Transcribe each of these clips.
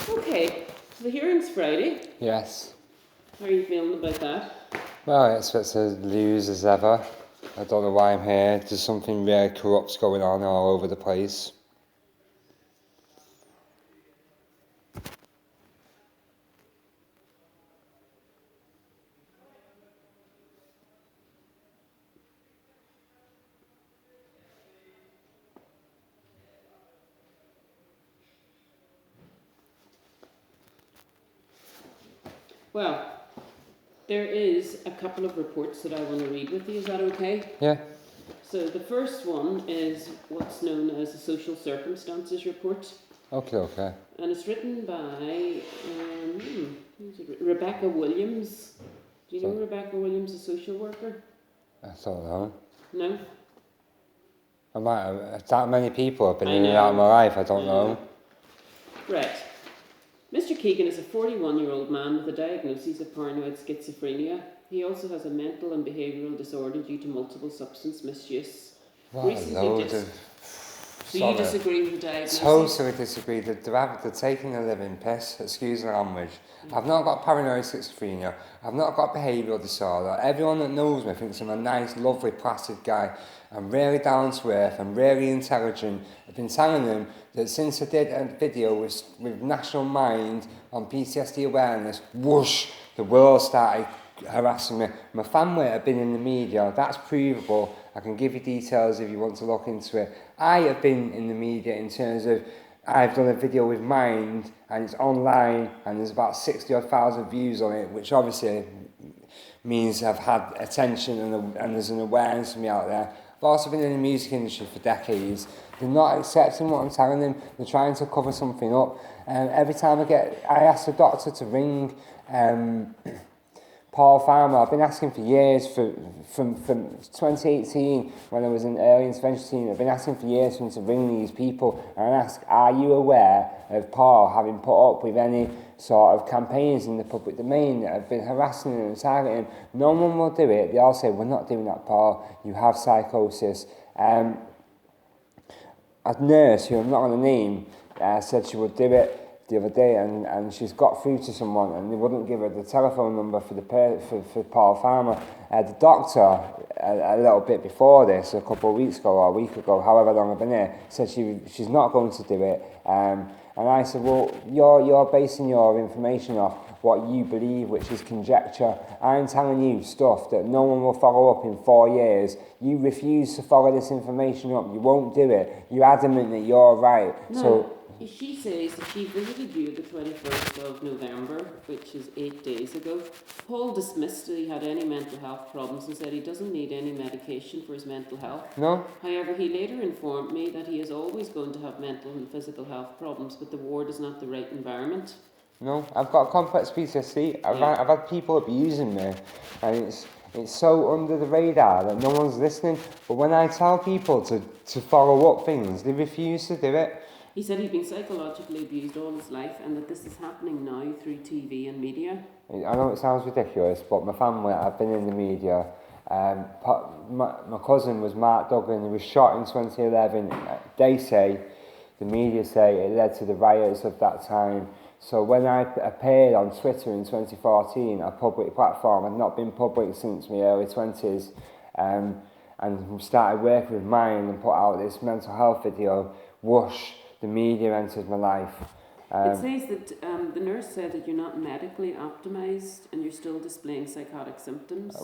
Okay, so the hearing's Friday. Yes. How are you feeling about that? Well, I expect to lose as ever. I don't know why I'm here. There's something really corrupt going on all over the place. Well, there is a couple of reports that I want to read with you. Is that okay? Yeah. So the first one is what's known as a social circumstances report. Okay. And it's written by who's it? Rebecca Williams. Do you know Rebecca Williams, a social worker? I don't know. No? That many people have been in and out of my life, I don't know. Right. Mr. Keegan is a 41-year-old man with a diagnosis of paranoid schizophrenia. He also has a mental and behavioural disorder due to multiple substance misuse. What a load of... So you disagree with the diagnosis? Totally disagree. They're taking a living piss, excuse the language. I've not got paranoid schizophrenia. I've not got behavioural disorder. Everyone that knows me thinks I'm a nice, lovely, placid guy. I'm really down to earth. I'm really intelligent. I've been telling them that since I did a video with National Mind on PTSD awareness, whoosh, the world started harassing me. My family have been in the media. That's provable. I can give you details if you want to look into it. I have been in the media in terms of I've done a video with Mind and it's online and there's about 60,000 views on it, which obviously means I've had attention and there's an awareness of me out there. I've also been in the music industry for decades. They're not accepting what I'm telling them. They're trying to cover something up. And every time I ask the doctor to ring Paul Farmer. I've been asking for years, from 2018 when I was in early intervention team, I've been asking for years for him to ring these people and ask, are you aware of Paul having put up with any sort of campaigns in the public domain that have been harassing him and targeting him? No one will do it. They all say, we're not doing that, Paul. You have psychosis. A nurse, who I'm not going to name, said she would do it the other day, and she's got through to someone and they wouldn't give her the telephone number for Paul Farmer. The doctor, a little bit before this, a couple of weeks ago or a week ago, however long I've been here, said she's not going to do it. And I said, well, you're basing your information off what you believe, which is conjecture. I'm telling you stuff that no one will follow up in 4 years. You refuse to follow this information up. You won't do it. You're adamant that you're right. No. So she says that she visited you the 21st of November, which is 8 days ago. Paul dismissed that he had any mental health problems and said he doesn't need any medication for his mental health. No. However, he later informed me that he is always going to have mental and physical health problems, but the ward is not the right environment. No, I've got complex PTSD. I've had people abusing me, and it's so under the radar that no one's listening. But when I tell people to follow up things, they refuse to do it. He said he'd been psychologically abused all his life and that this is happening now through TV and media. I know it sounds ridiculous, but my family, I've been in the media. My cousin was Mark Duggan, he was shot in 2011. The media say it led to the riots of that time. So when I appeared on Twitter in 2014, a public platform, I'd not been public since my early 20s, and started working with Mind and put out this mental health video, whoosh, the media entered my life. It says that the nurse said that you're not medically optimised and you're still displaying psychotic symptoms.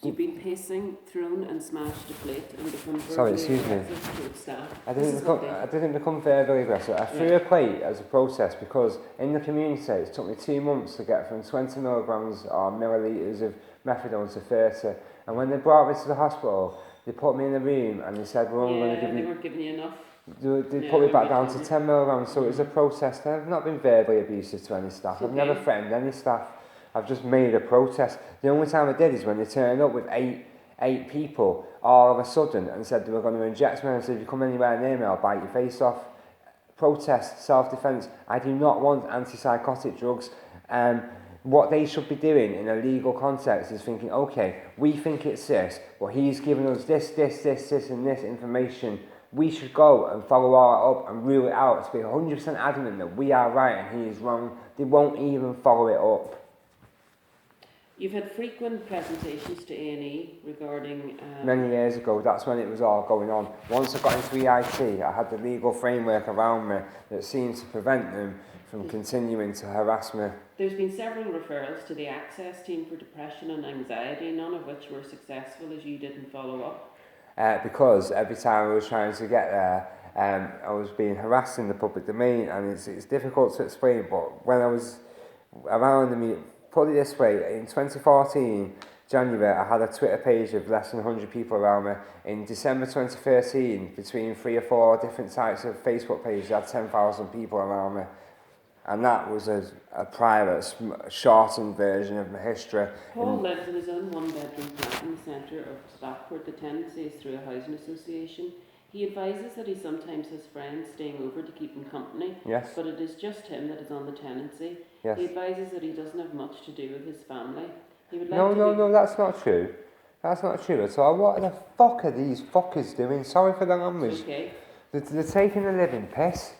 You've been pacing, thrown and smashed a plate and become verbally aggressive towards staff. I didn't become verbally aggressive. I threw a plate as a protest because in the community it took me 2 months to get from 20 milligrams or millilitres of methadone to 30. And when they brought me to the hospital, they put me in a room and they said, we're only going to give you... they weren't giving you enough. They put me back down to 10 milligrams, so it was a protest. I've not been verbally abusive to any staff. I've never threatened any staff. I've just made a protest. The only time I did is when they turned up with eight people all of a sudden and said they were going to inject me and said, if you come anywhere near me, I'll bite your face off. Protest, self-defence. I do not want antipsychotic drugs. What they should be doing in a legal context is thinking, okay, we think it's this, but he's given us this and this information. we should go and follow all that up and rule it out to be 100% adamant that we are right and he is wrong. They won't even follow it up. You've had frequent presentations to A&E regarding... Many years ago, that's when it was all going on. Once I got into EIT, I had the legal framework around me that seemed to prevent them from continuing to harass me. There's been several referrals to the Access Team for depression and anxiety, none of which were successful as you didn't follow up. Because every time I was trying to get there, I was being harassed in the public domain, and it's difficult to explain, but when I was around the meeting, put it this way, in 2014, January, I had a Twitter page of less than 100 people around me. In December 2013, between 3 or 4 different types of Facebook pages, I had 10,000 people around me. And that was a private, shortened version of my history. Paul lives in his own one-bedroom flat in the centre of Stockport. The tenancy is through a housing association. He advises that he sometimes has friends staying over to keep him company, yes. But it is just him that is on the tenancy. Yes. He advises that he doesn't have much to do with his family. He would like No, that's not true. That's not true at all. What the fuck are these fuckers doing? Sorry for the language. Okay. They're taking the living piss.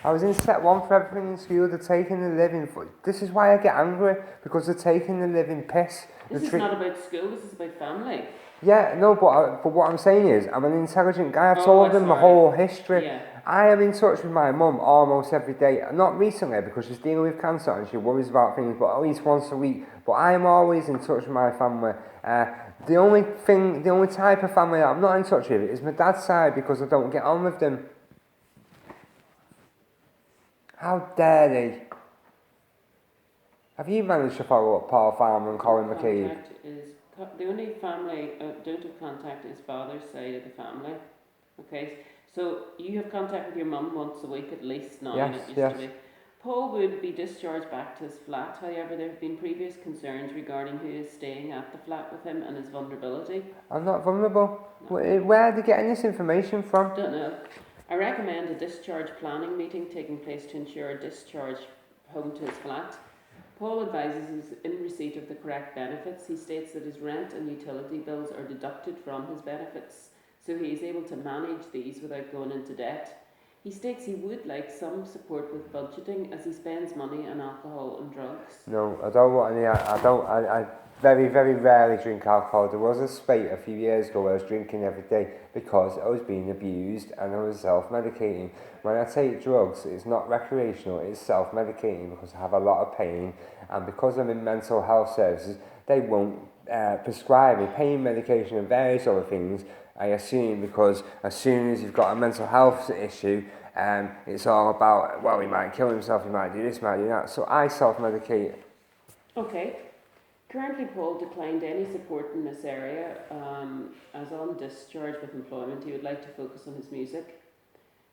I was in step 1 for everything in school. They're taking the living... This is why I get angry, because they're taking the living piss. This is not about school, this is about family. Yeah, no, but what I'm saying is, I'm an intelligent guy. I've told them my whole history. Yeah. I am in touch with my mum almost every day. Not recently, because she's dealing with cancer and she worries about things, but at least once a week. But I am always in touch with my family. The only type of family that I'm not in touch with is my dad's side, because I don't get on with them. How dare they? Have you managed to follow up Paul Farmer and Colin McCabe? The only family I don't have contact is father's side of the family. Okay, so you have contact with your mum once a week at least now. Yes, it used to be. Paul would be discharged back to his flat. However, there have been previous concerns regarding who is staying at the flat with him and his vulnerability. I'm not vulnerable. No. Where are they getting this information from? Don't know. I recommend a discharge planning meeting taking place to ensure a discharge home to his flat. Paul advises he is in receipt of the correct benefits. He states that his rent and utility bills are deducted from his benefits, so he is able to manage these without going into debt. He states he would like some support with budgeting as he spends money on alcohol and drugs. No, I don't want any. I very, very rarely drink alcohol. There was a spate a few years ago where I was drinking every day because I was being abused and I was self-medicating. When I take drugs, it's not recreational, it's self-medicating because I have a lot of pain, and because I'm in mental health services, they won't prescribe me pain medication and various other things, I assume, because as soon as you've got a mental health issue, it's all about, well, he might kill himself, he might do this, he might do that. So I self-medicate. Okay. Currently, Paul declined any support in this area. As on discharge with employment, he would like to focus on his music.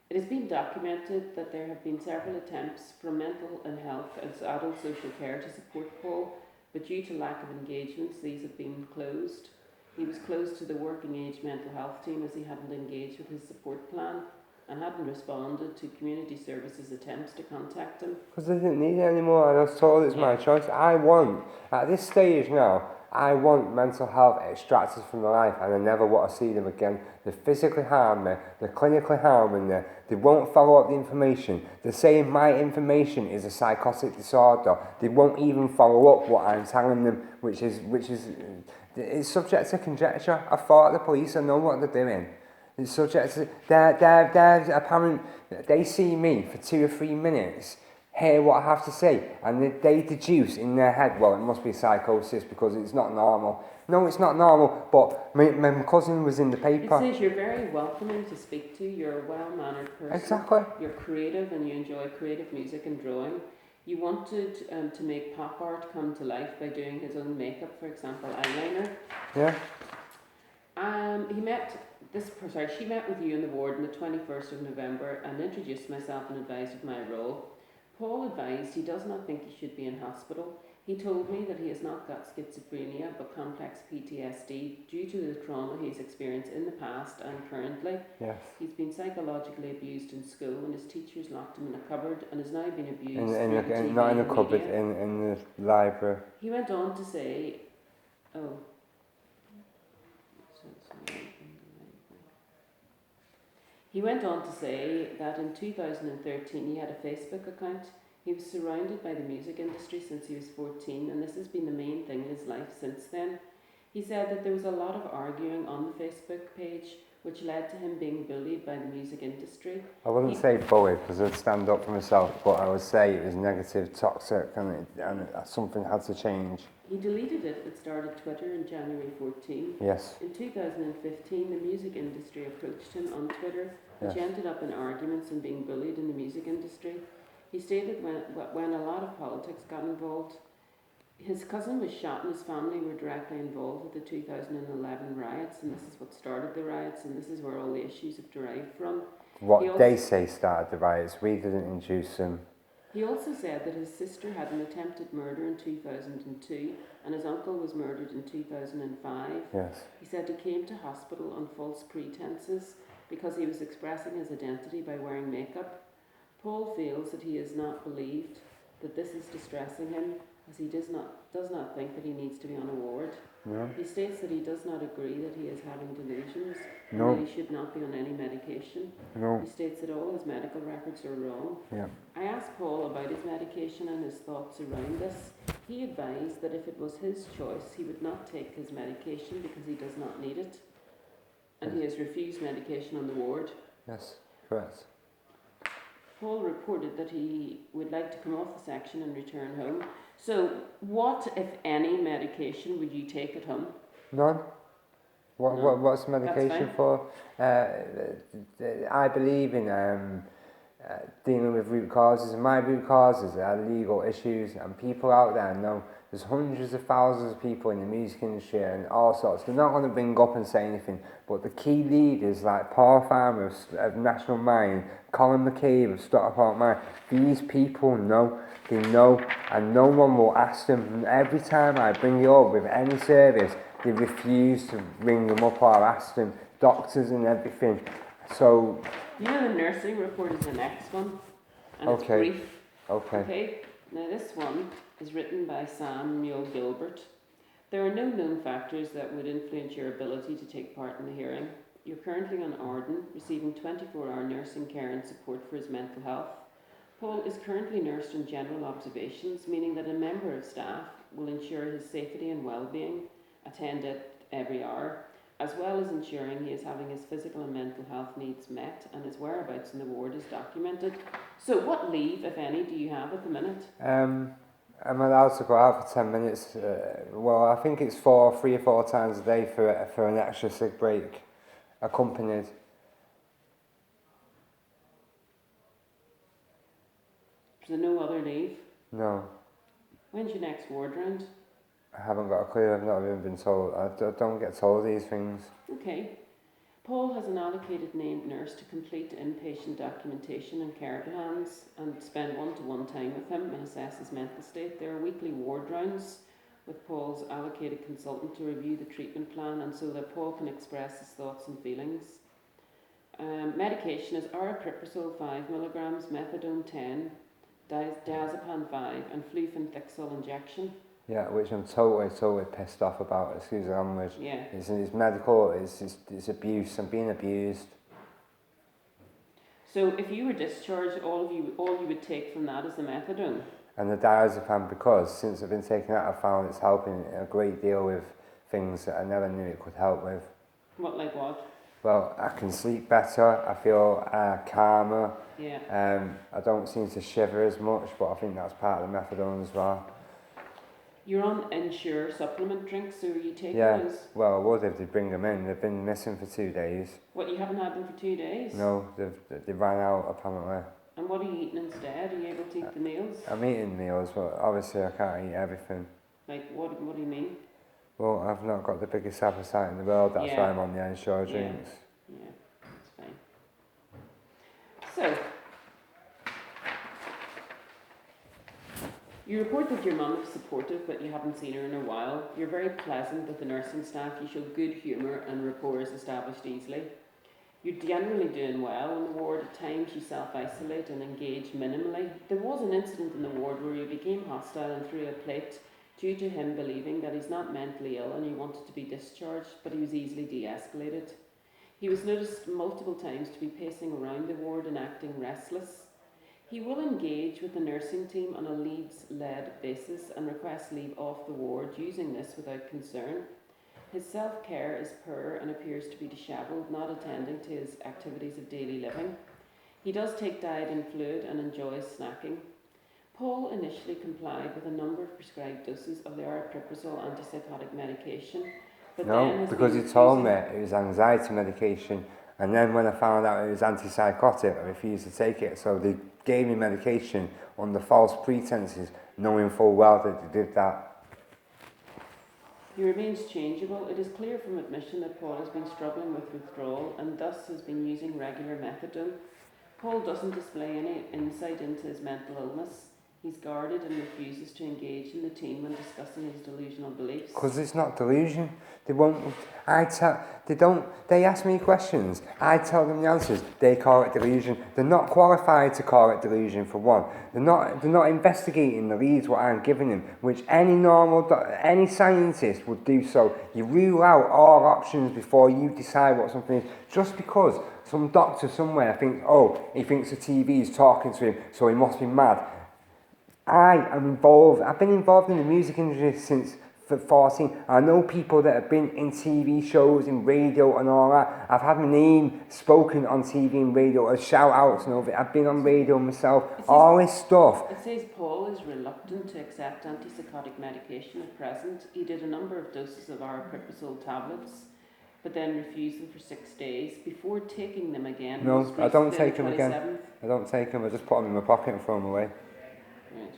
It has been documented that there have been several attempts from mental and health as adult social care to support Paul, but due to lack of engagements, these have been closed. He was closed to the working age mental health team as he hadn't engaged with his support plan and hadn't responded to community services attempts to contact him. Because I didn't need it anymore, and I was told it's my choice. At this stage now, I want mental health extracted from my life, and I never want to see them again. They physically harm me, they're clinically harming me, they won't follow up the information. They're saying my information is a psychotic disorder. They won't even follow up what I'm telling them, which is it's subject to conjecture. I thought the police, I know what they're doing. It's subject to, they're apparent, they see me for 2 or 3 minutes, hear what I have to say, and they deduce in their head, well, it must be psychosis because it's not normal. No, it's not normal, but my cousin was in the paper. It says you're very welcoming to speak to, you're a well-mannered person. Exactly. You're creative and you enjoy creative music and drawing. You wanted to make pop art come to life by doing his own makeup, for example, eyeliner. Yeah. She met with you in the ward on the 21st of November and introduced myself and advised of my role. Paul advised he does not think he should be in hospital. He told me that he has not got schizophrenia but complex PTSD due to the trauma he's experienced in the past and currently. Yes. He's been psychologically abused in school and his teachers locked him in a cupboard and has now been abused not in a cupboard, in the library. He went on to say, He went on to say that in 2013 he had a Facebook account. He was surrounded by the music industry since he was 14, and this has been the main thing in his life since then. He said that there was a lot of arguing on the Facebook page, which led to him being bullied by the music industry. I wouldn't say bullied, because I'd stand up for myself, but I would say it was negative, toxic, and something had to change. He deleted it and started Twitter in January 14. Yes. In 2015, the music industry approached him on Twitter, which ended up in arguments and being bullied in the music industry. He stated when a lot of politics got involved, his cousin was shot and his family were directly involved with the 2011 riots, and this is what started the riots, and this is where all the issues have derived from. What they say started the riots, we didn't induce them. He also said that his sister had an attempted murder in 2002 and his uncle was murdered in 2005. Yes. He said he came to hospital on false pretenses because he was expressing his identity by wearing makeup. Paul feels that he is not believed, that this is distressing him, as he does not think that he needs to be on a ward. No. He states that he does not agree that he is having delusions and No. that he should not be on any medication. No. He states that all his medical records are wrong. Yeah. I asked Paul about his medication and his thoughts around this. He advised that if it was his choice, he would not take his medication because he does not need it. And he has refused medication on the ward. Yes, correct. Paul reported that he would like to come off the section and return home. So, what, if any, medication would you take at home? None. No. What's medication for? I believe in dealing with root causes, and my root causes are legal issues, and people out there know there's hundreds of thousands of people in the music industry and all sorts. They're not going to bring up and say anything, but the key leaders like Paul Farmer of National Mine, Colin McCabe of Stockport Mine, these people know, they know, and no one will ask them. And every time I bring it up with any service, they refuse to ring them up or ask them, doctors and everything. So, you know, the nursing report is the next one, and it's okay. brief. Okay. Now this one is written by Samuel Gilbert. There are no known factors that would influence your ability to take part in the hearing. You're currently on Arden, receiving 24-hour nursing care and support for his mental health. Paul is currently nursed in general observations, meaning that a member of staff will ensure his safety and well-being, attend it every hour, as well as ensuring he is having his physical and mental health needs met and his whereabouts in the ward is documented. So what leave, if any, do you have at the minute? I'm allowed to go out for 10 minutes. Well, I think it's 3 or 4 times a day for an extra sick break, accompanied. Is there no other leave? No. When's your next ward round? I haven't got a clue, I've not even been told. I don't get told these things. Okay. Paul has an allocated named nurse to complete inpatient documentation and care plans and spend one-to-one time with him and assess his mental state. There are weekly ward rounds with Paul's allocated consultant to review the treatment plan and so that Paul can express his thoughts and feelings. Medication is aripiprazole 5 milligrams, methadone 10, diazepam 5 and flufenthixol injection. Yeah, which I'm totally pissed off about, excuse the language. Yeah. It's medical, it's abuse, I'm being abused. So if you were discharged, all you would take from that is the methadone? And the diazepam, because since I've been taking that, I've found it's helping a great deal with things that I never knew it could help with. What, like what? Well, I can sleep better, I feel calmer. Yeah. I don't seem to shiver as much, but I think that's part of the methadone as well. You're on Ensure supplement drinks, so are you taking those? Well, I would if they bring them in. They've been missing for 2 days. What, you haven't had them for 2 days? No, they ran out apparently. And what are you eating instead? Are you able to eat the meals? I'm eating meals, but obviously I can't eat everything. Like, what do you mean? Well, I've not got the biggest appetite in the world, that's why I'm on the Ensure Yeah. drinks. Yeah, that's fine. So, you report that your mum is supportive, but you haven't seen her in a while. You're very pleasant with the nursing staff. You show good humour and rapport is established easily. You're generally doing well in the ward. At times you self-isolate and engage minimally. There was an incident in the ward where you became hostile and threw a plate due to him believing that he's not mentally ill and he wanted to be discharged, but he was easily de-escalated. He was noticed multiple times to be pacing around the ward and acting restless. He will engage with the nursing team on a leads-led basis and request leave off the ward, using this without concern. His self-care is poor and appears to be dishevelled, not attending to his activities of daily living. He does take diet and fluid and enjoys snacking. Paul initially complied with a number of prescribed doses of the aripiprazole antipsychotic medication, but no, because he told me it was anxiety medication, and then when I found out it was antipsychotic, I refused to take it. So they gave me medication under false pretenses, knowing full well that they did that. He remains changeable. It is clear from admission that Paul has been struggling with withdrawal and thus has been using regular methadone. Paul doesn't display any insight into his mental illness. He's guarded and refuses to engage in the team when discussing his delusional beliefs. Because it's not delusion. They won't. They ask me questions. I tell them the answers. They call it delusion. They're not qualified to call it delusion, for one. They're not investigating the leads what I'm giving them, which any scientist would do so. You rule out all options before you decide what something is. Just because some doctor somewhere thinks, he thinks the TV is talking to him, so he must be mad. I've been involved in the music industry since 14. I know people that have been in TV shows, in radio and all that. I've had my name spoken on TV and radio, as shout outs and all that. I've been on radio myself, all this stuff. It says Paul is reluctant to accept antipsychotic medication at present. He did a number of doses of aripiprazole tablets, but then refused them for 6 days before taking them again. No, I don't take them again. I don't take them, I just put them in my pocket and throw them away. Right.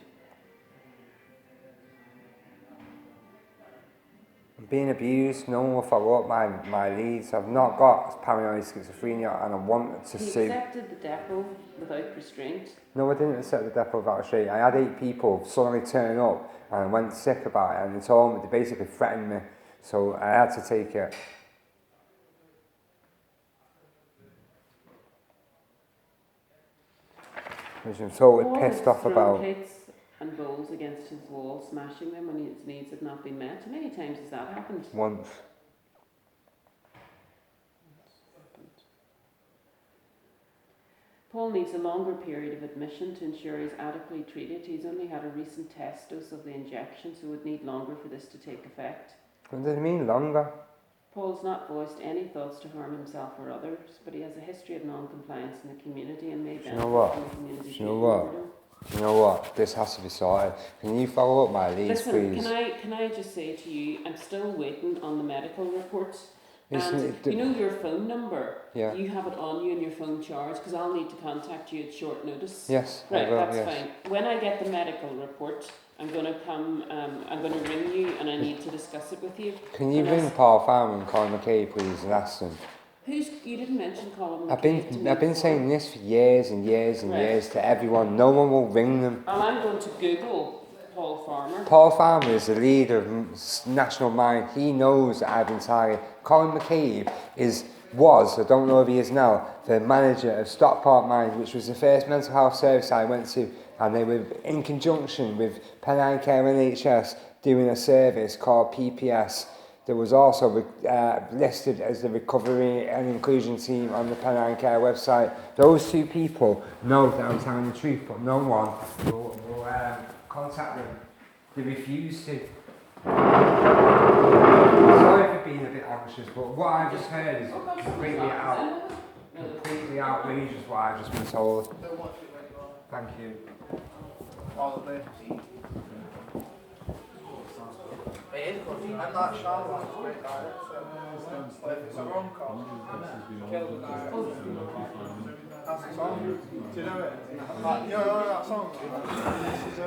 I'm being abused, no one will follow up my leads. I've not got paranoid schizophrenia and I want to sue. He accepted the depot without restraint? No, I didn't accept the depot without restraint. I had 8 people suddenly turn up and I went sick about it, and they told me, they basically threatened me, so I had to take it. Which I'm totally pissed off about. Plates and bowls against his wall, smashing them when his needs had not been met. How many times has that happened? Once. Paul needs a longer period of admission to ensure he's adequately treated. He's only had a recent test dose of the injection, so would need longer for this to take effect. What does it mean, longer? Paul's not voiced any thoughts to harm himself or others, but he has a history of non-compliance in the community and may benefit from the community. Do you know what? This has to be sorted. Can you follow up my leads, please? Can I just say to you, I'm still waiting on the medical report. And you know your phone number? Yeah. You have it on you in your phone charge, because I'll need to contact you at short notice. Yes, right, I will, that's yes. fine. When I get the medical report, I'm going to come, I'm going to ring you and I need to discuss it with you. Can you ring Paul Farmer and Colin McKay, please, and ask them? You didn't mention Colin McKay. I've been saying this for years and years and years to everyone. No one will ring them. And I'm going to Google Paul Farmer. Paul Farmer is the leader of National Mind. He knows that I've been targeted. Colin McCabe was, I don't know if he is now, the manager of Stockport Mind, which was the first mental health service I went to, and they were in conjunction with Pennine Care NHS doing a service called PPS. There was also listed as the recovery and inclusion team on the Pennine Care website. Those 2 people know that I'm telling the truth, but no one will contact them. They refuse to. Sorry for being a bit anxious, but what I've just heard is completely outrageous what I've just been told. Thank you. It is good. I'm not sure what it's great guy. It's a rum call. Kill the guy. That's the song. Do you know it? Yeah, that song. This is a